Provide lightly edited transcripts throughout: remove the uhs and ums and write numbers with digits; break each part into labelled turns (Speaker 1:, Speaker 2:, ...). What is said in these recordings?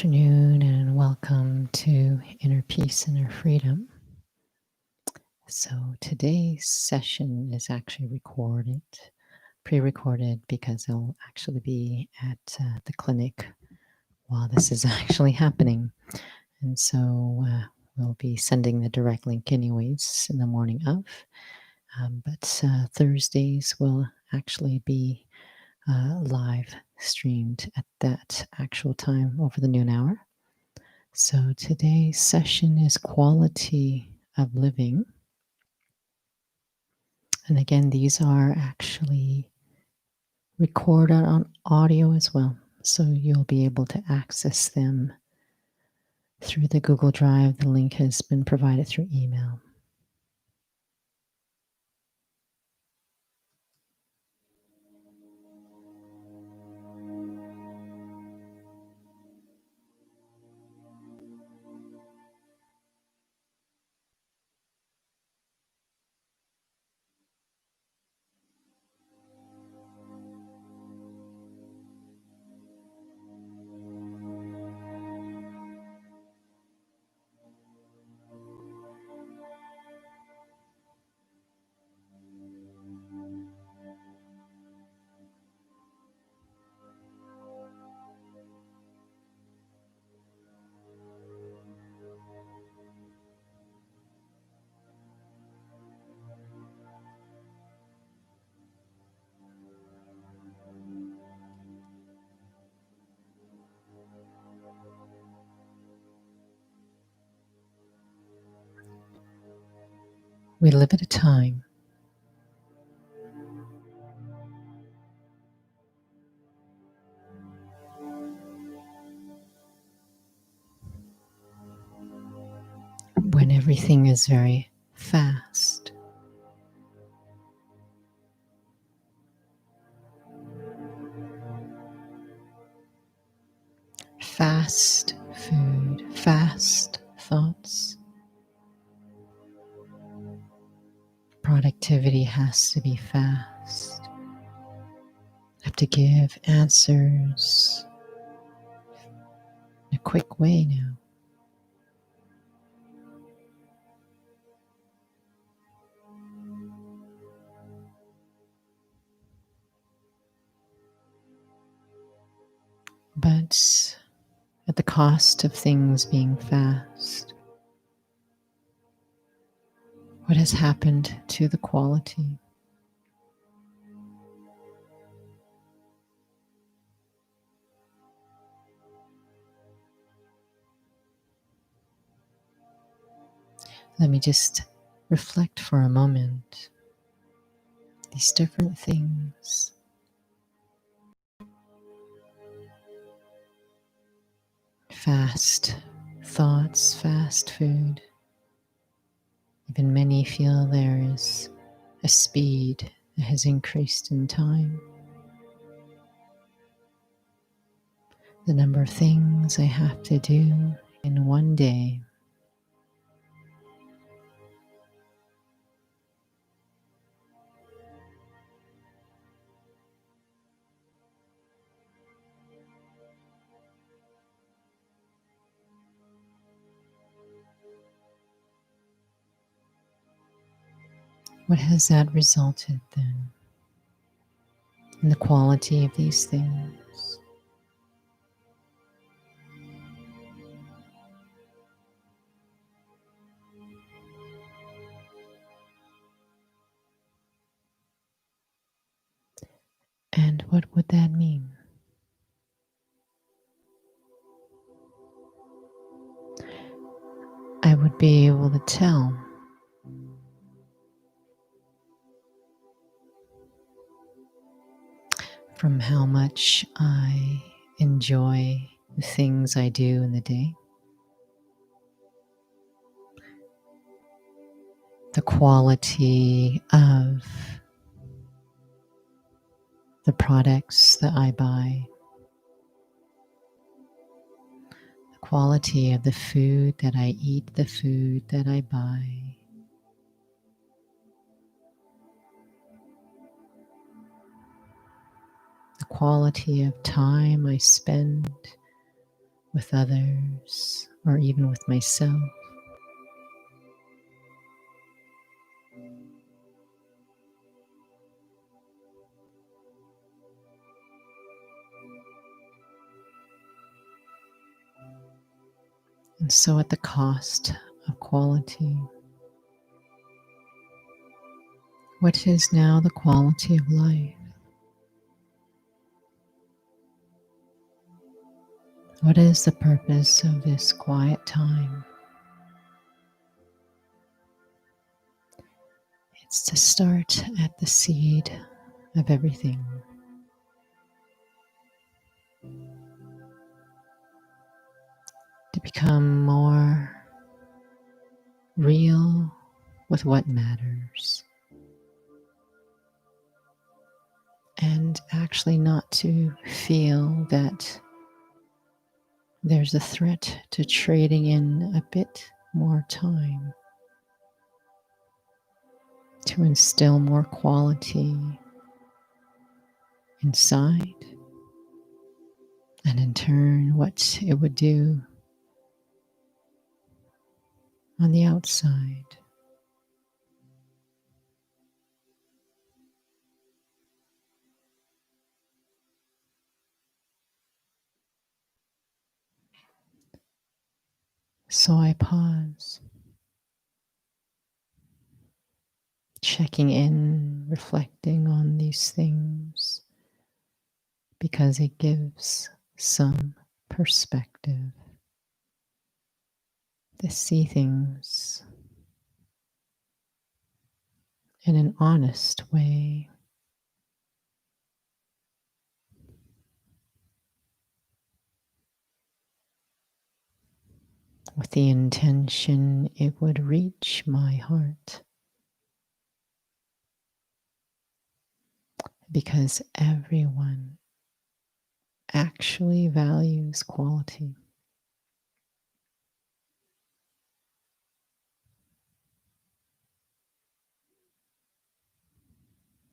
Speaker 1: afternoon and welcome to Inner Peace, Inner Freedom. So today's session is actually pre-recorded because it'll actually be at the clinic while this is actually happening. And so we'll be sending the direct link anyways in the morning of. But Thursdays will actually be live streamed at that actual time over the noon hour. So today's session is quality of living. And again, these are actually recorded on audio as well. So you'll be able to access them through the Google Drive. The link has been provided through email. We live at a time when everything is very fast. Fast food, fast thoughts. Productivity has to be fast. I have to give answers in a quick way now. But at the cost of things being fast, what has happened to the quality? Let me just reflect for a moment. These different things. Fast thoughts, fast food. Even many feel there is a speed that has increased in time. The number of things I have to do in one day. What has that resulted then in the quality of these things? And what would that mean? I would be able to tell from how much I enjoy the things I do in the day, the quality of the products that I buy, the quality of the food that I eat, the food that I buy. The quality of time I spend with others, or even with myself. And so, at the cost of quality, what is now the quality of life? What is the purpose of this quiet time? It's to start at the seed of everything. To become more real with what matters. And actually not to feel that there's a threat to trading in a bit more time to instill more quality inside, and in turn, what it would do on the outside. So I pause, checking in, reflecting on these things, because it gives some perspective to see things in an honest way. With the intention it would reach my heart. Because everyone actually values quality.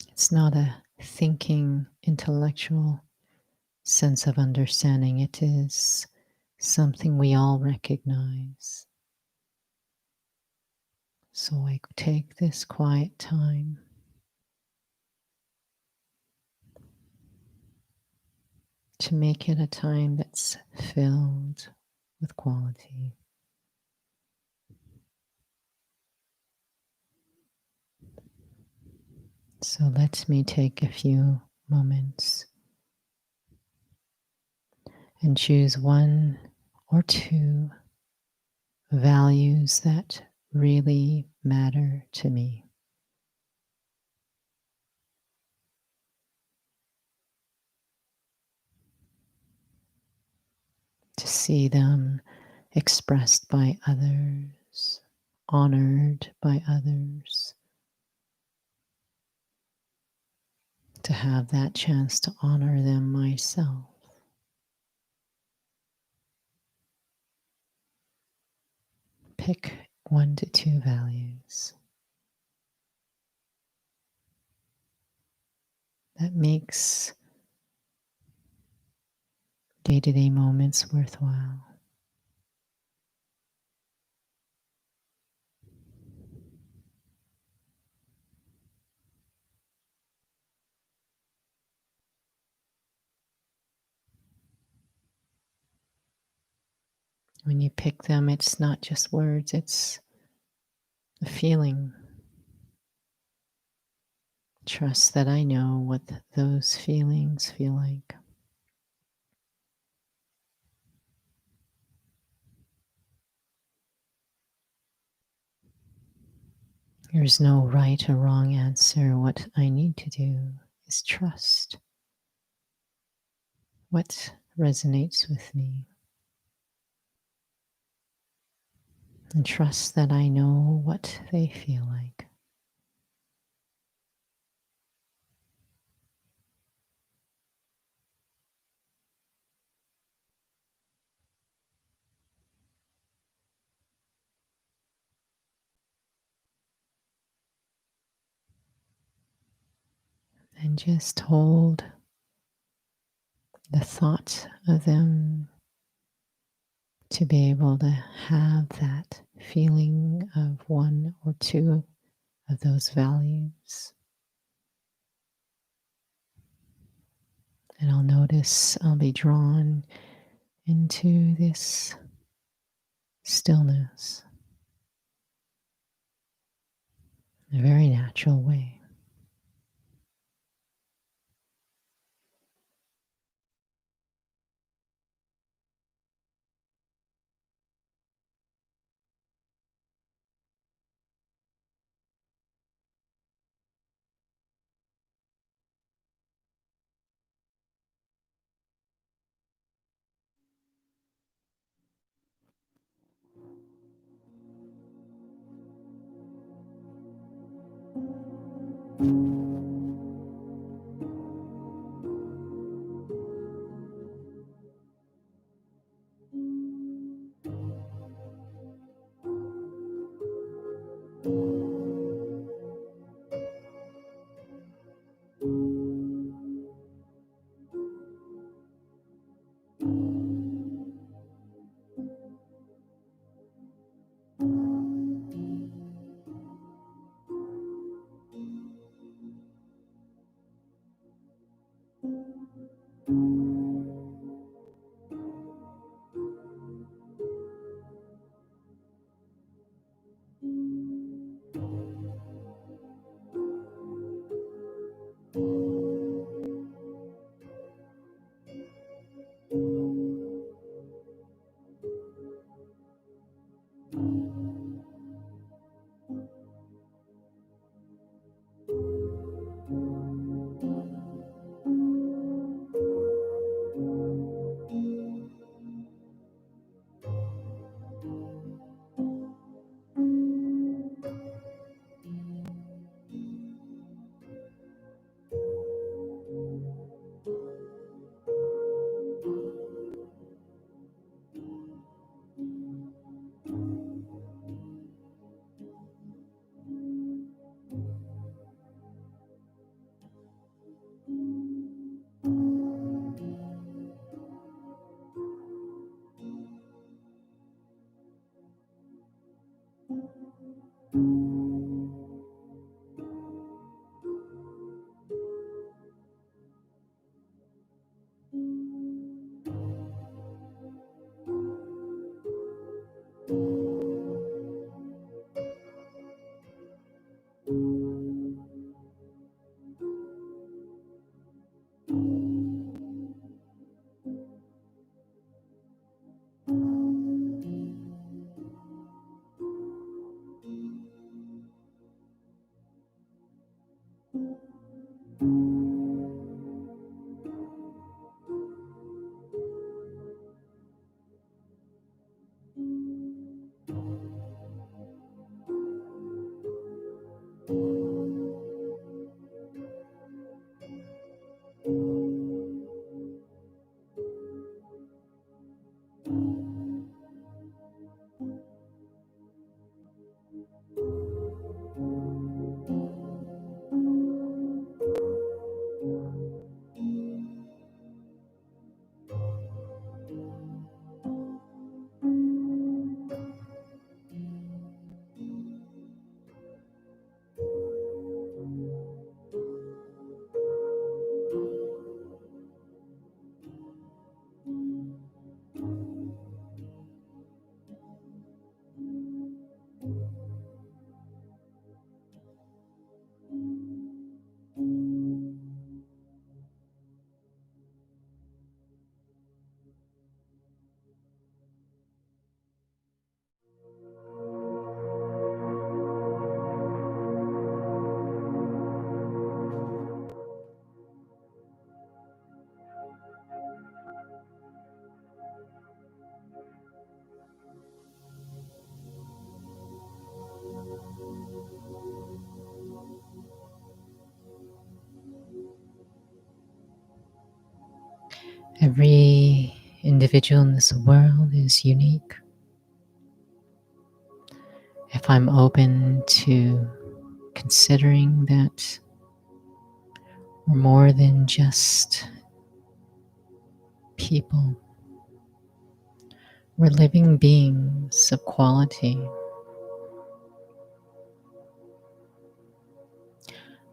Speaker 1: It's not a thinking, intellectual sense of understanding. It is something we all recognize. So I take this quiet time to make it a time that's filled with quality. So let me take a few moments and choose one or two values that really matter to me. To see them expressed by others, honored by others, to have that chance to honor them myself. Pick 1 to 2 values that makes day-to-day moments worthwhile. When you pick them, it's not just words, it's a feeling. Trust that I know what those feelings feel like. There's no right or wrong answer. What I need to do is trust what resonates with me, and trust that I know what they feel like. And just hold the thought of them to be able to have that feeling of one or two of those values. And I'll notice I'll be drawn into this stillness in a very natural way. Every individual in this world is unique. If I'm open to considering that we're more than just people, We're living beings of quality.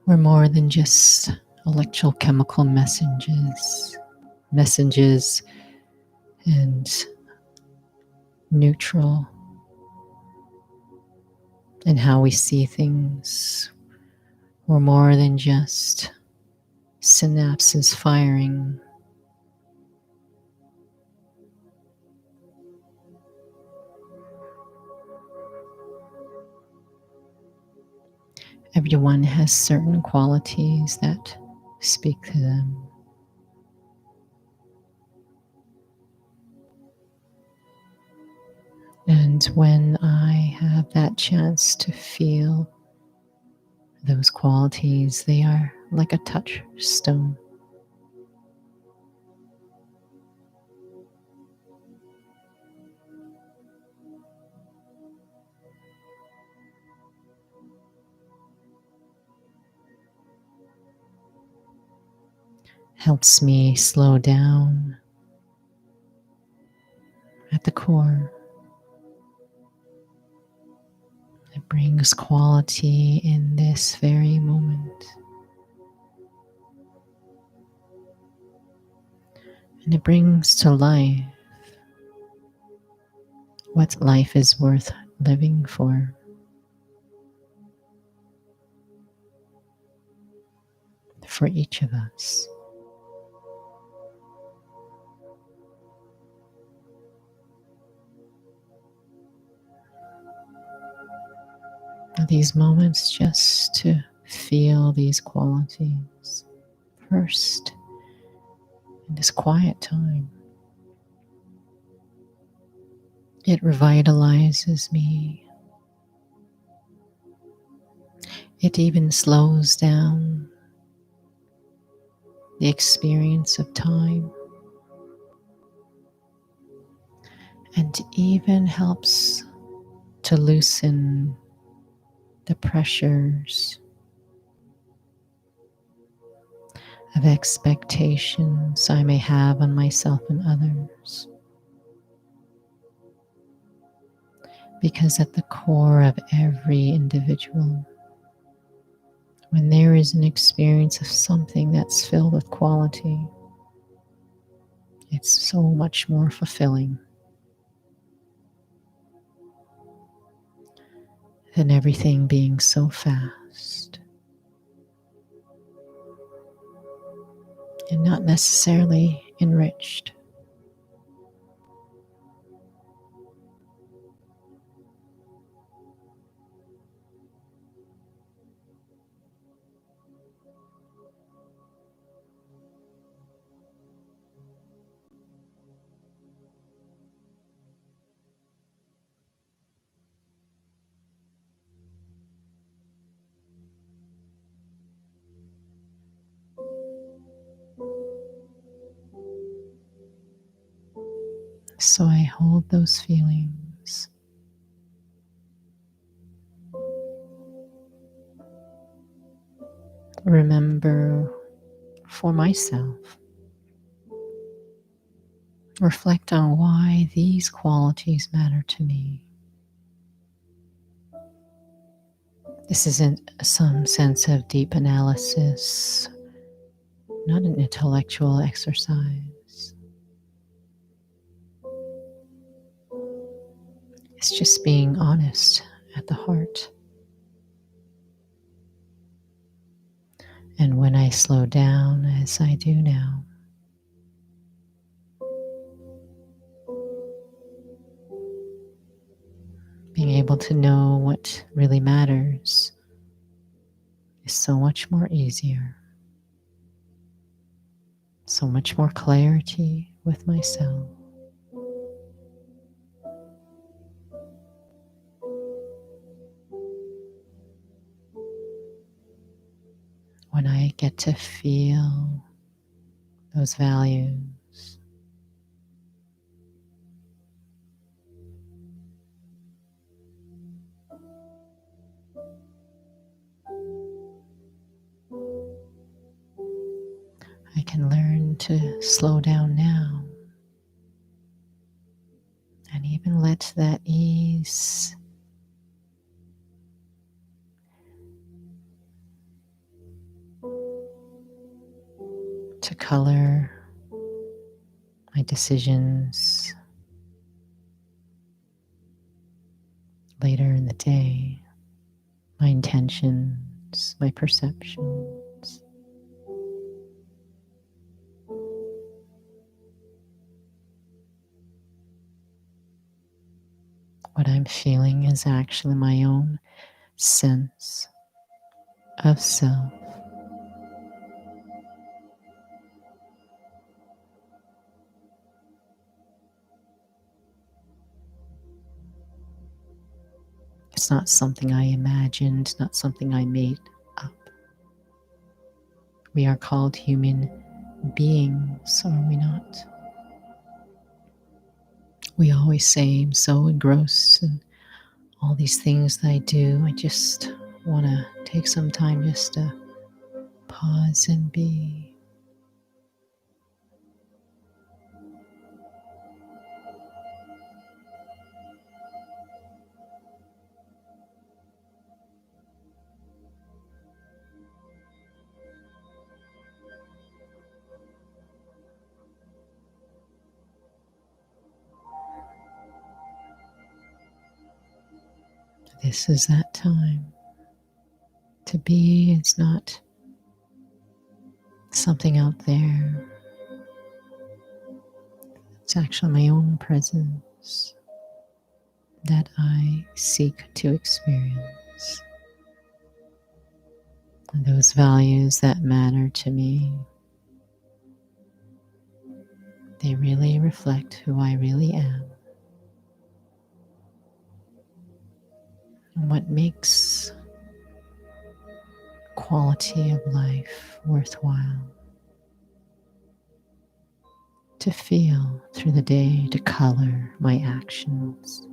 Speaker 1: We're more than just electrochemical messages and neutral in how we see things. We're more than just synapses firing. Everyone has certain qualities that speak to them. And when I have that chance to feel those qualities, they are like a touchstone. Helps me slow down at the core. It brings quality in this very moment. And it brings to life what life is worth living for. For each of us. These moments just to feel these qualities first in this quiet time. It revitalizes me. It even slows down the experience of time and even helps to loosen the pressures of expectations I may have on myself and others. Because at the core of every individual, when there is an experience of something that's filled with quality, it's so much more fulfilling than everything being so fast and not necessarily enriched. So I hold those feelings. Remember for myself. Reflect on why these qualities matter to me. This isn't some sense of deep analysis, not an intellectual exercise. It's just being honest at the heart. And when I slow down, as I do now, being able to know what really matters is so much more easier, so much more clarity with myself. When I get to feel those values, I can learn to slow down now and and let that ease to color my decisions later in the day, my intentions, my perceptions. What I'm feeling is actually my own sense of self. It's not something I imagined, not something I made up. We are called human beings, are we not? We always say, I'm so engrossed in all these things that I do. I just want to take some time just to pause and be. This is that time. To be is not something out there. It's actually my own presence that I seek to experience. And those values that matter to me, they really reflect who I really am and what makes quality of life worthwhile. To feel through the day, to color my actions,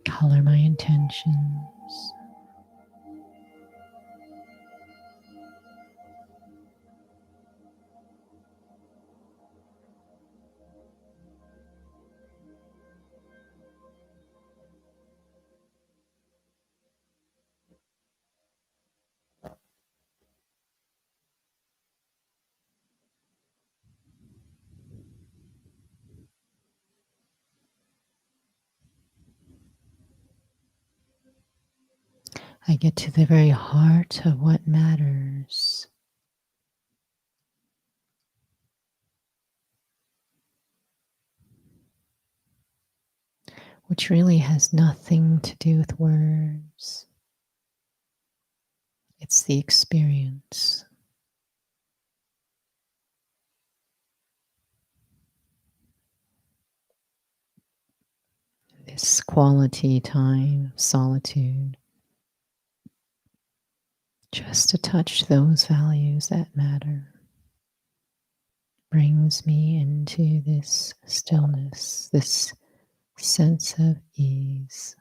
Speaker 1: color my intentions. I get to the very heart of what matters. Which really has nothing to do with words. It's the experience. This quality time, solitude, just to touch those values that matter, brings me into this stillness, this sense of ease.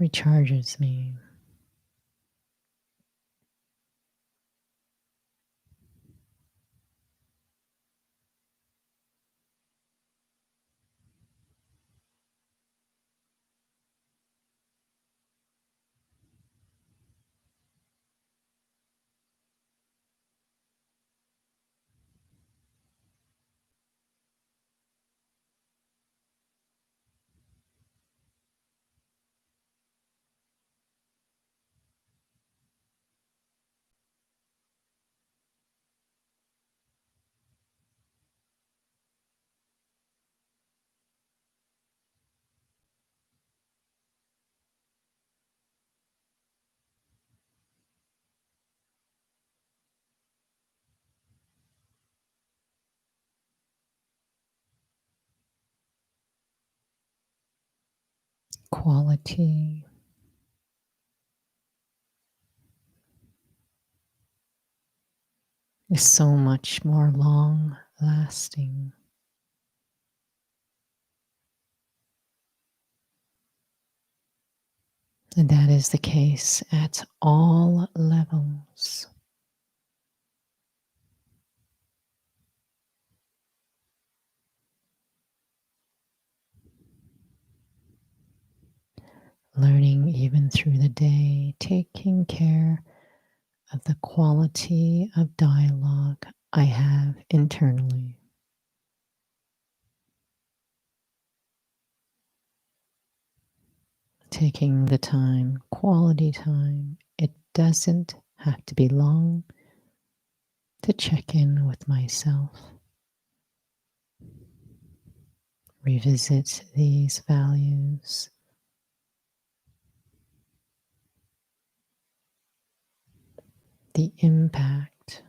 Speaker 1: Recharges me. Quality is so much more long lasting. And that is the case at all levels. Learning even through the day, taking care of the quality of dialogue I have internally. Taking the time, quality time. It doesn't have to be long to check in with myself. Revisit these values. The impact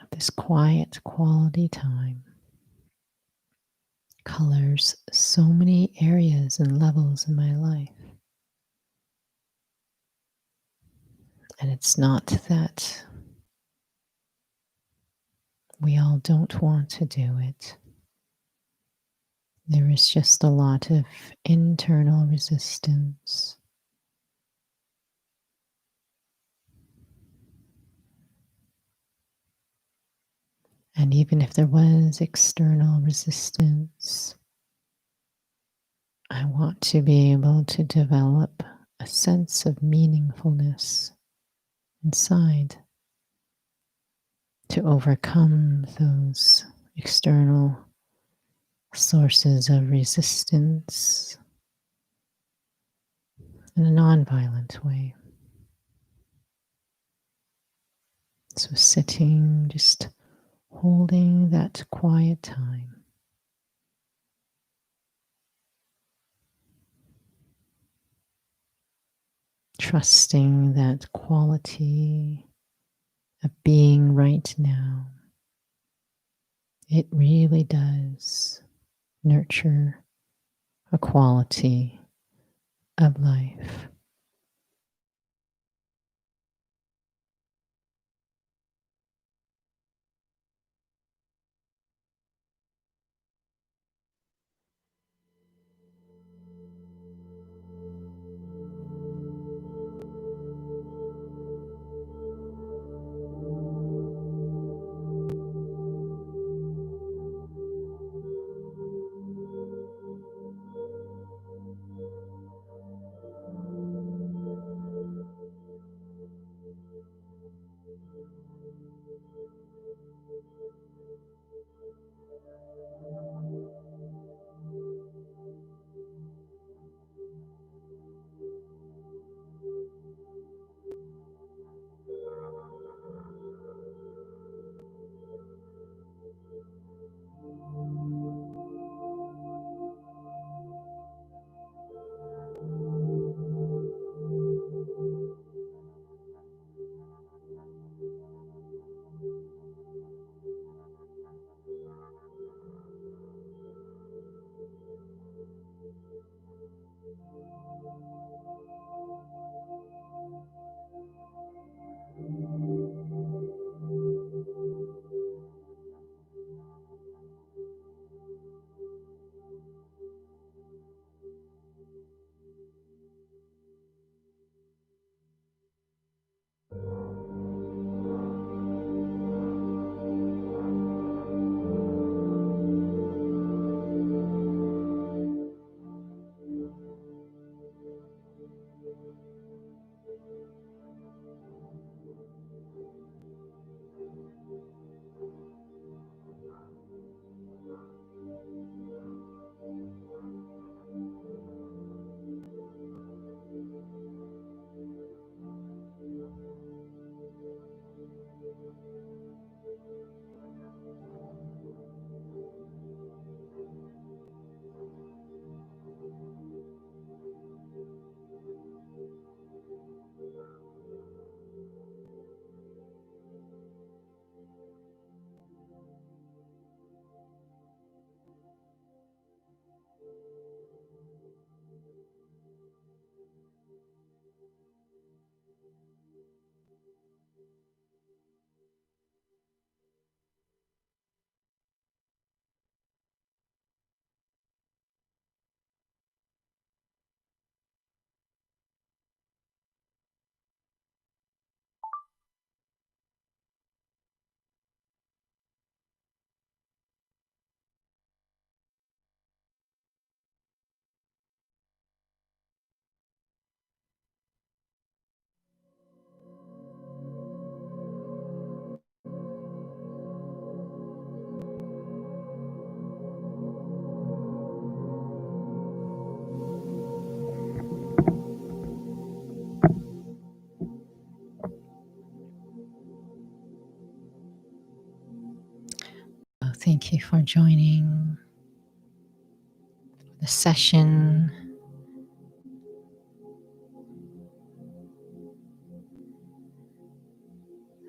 Speaker 1: of this quiet quality time colors so many areas and levels in my life. And it's not that we all don't want to do it. There is just a lot of internal resistance. And even if there was external resistance, I want to be able to develop a sense of meaningfulness inside to overcome those external sources of resistance in a nonviolent way. So sitting, just holding that quiet time. Trusting that quality of being right now, it really does nurture a quality of life. Thank you for joining the session.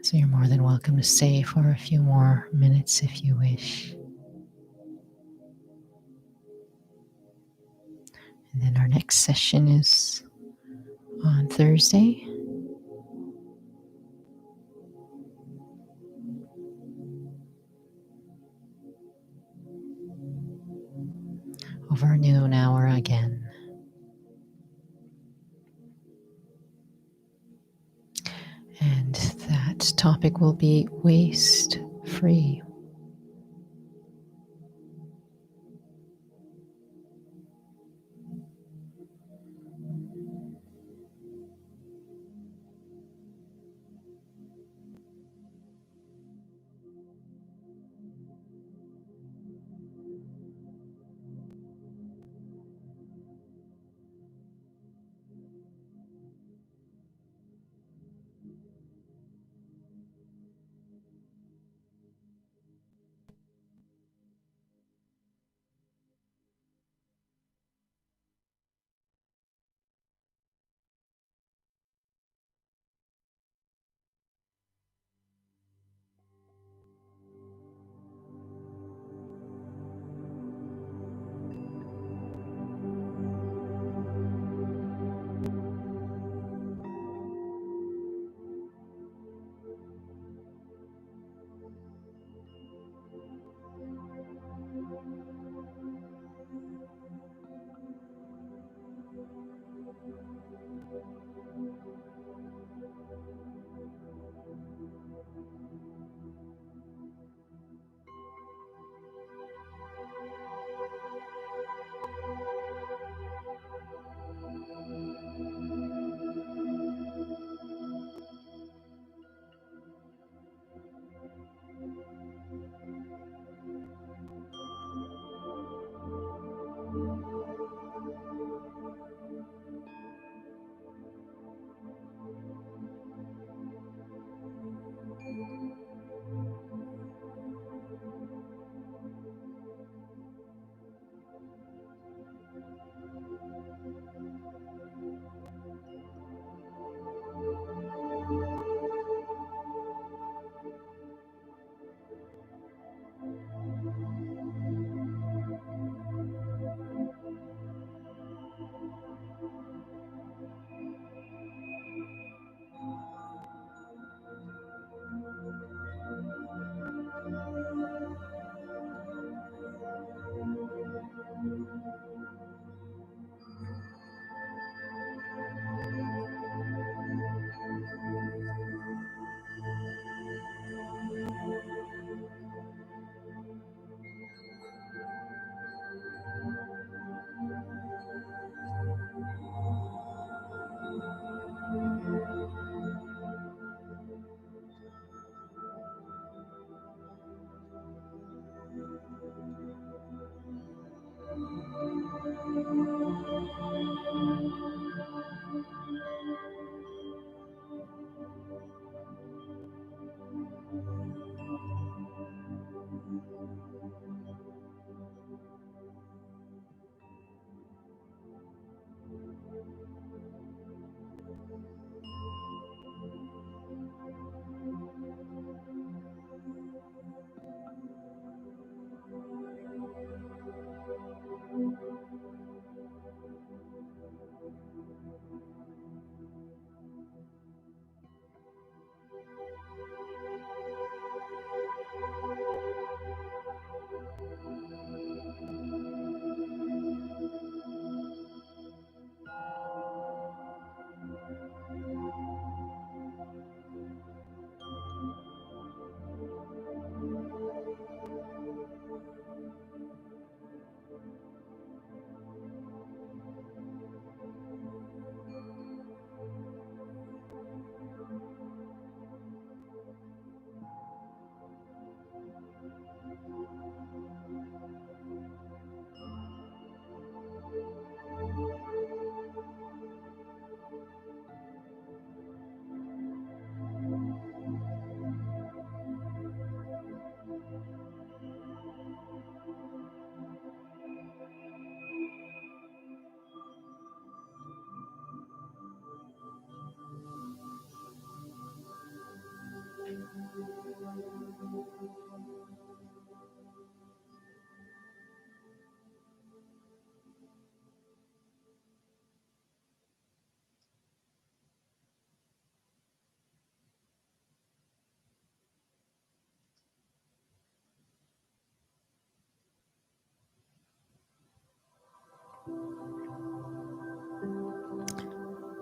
Speaker 1: So you're more than welcome to stay for a few more minutes if you wish. And then our next session is on Thursday. Over noon hour again. And that topic will be waste free.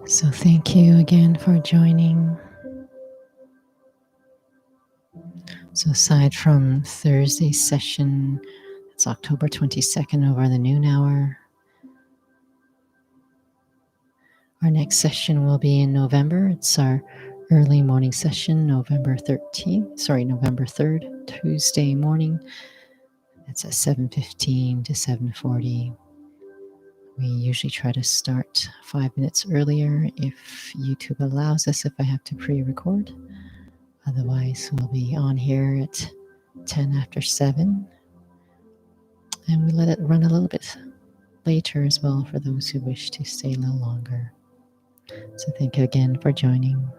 Speaker 1: So thank you again for joining. So aside from Thursday's session, it's October 22nd over the noon hour. Our next session will be in November. It's our early morning session, November 3rd, Tuesday morning. It's at 7:15 to 7:40. We usually try to start 5 minutes earlier if YouTube allows us, if I have to pre-record. Otherwise, we'll be on here at 10 after 7. And we let it run a little bit later as well for those who wish to stay a little longer. So thank you again for joining.